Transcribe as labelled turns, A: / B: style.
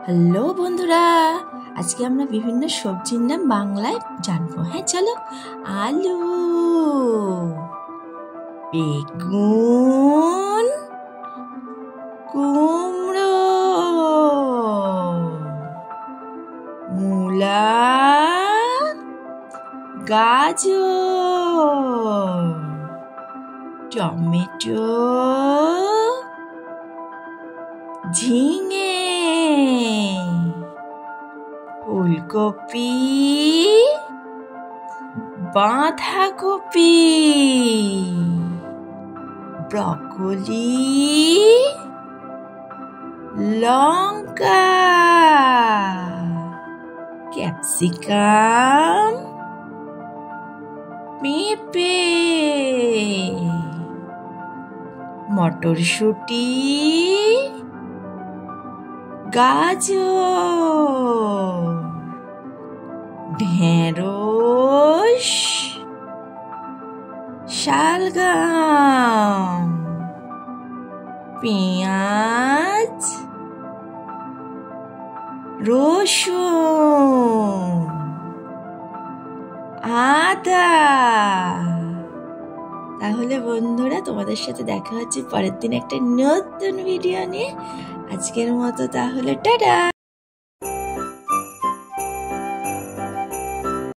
A: Hello বন্ধুরা, আজকে আমরা বিভিন্ন সবজির নাম বাংলায় জানবো। হ্যাঁ চলো। আলু, বেগুন, কুমড়ো, মূলা, গাজর, টমেটো, ঝিঙে, ফুলকপি, বাঁধাকপি, ব্রকলি, লঙ্কা, ক্যাপসিকাম, পেঁপে, মটরশুঁটি, গাজর, ঢেঁড়স, শালগম, পেঁয়াজ, রসুন, আদা। তাহলে বন্ধুরা, তোমাদের সাথে দেখা হচ্ছে পরের দিন একটা নতুন ভিডিও নিয়ে। আজকের মতো তাহলে টাটা।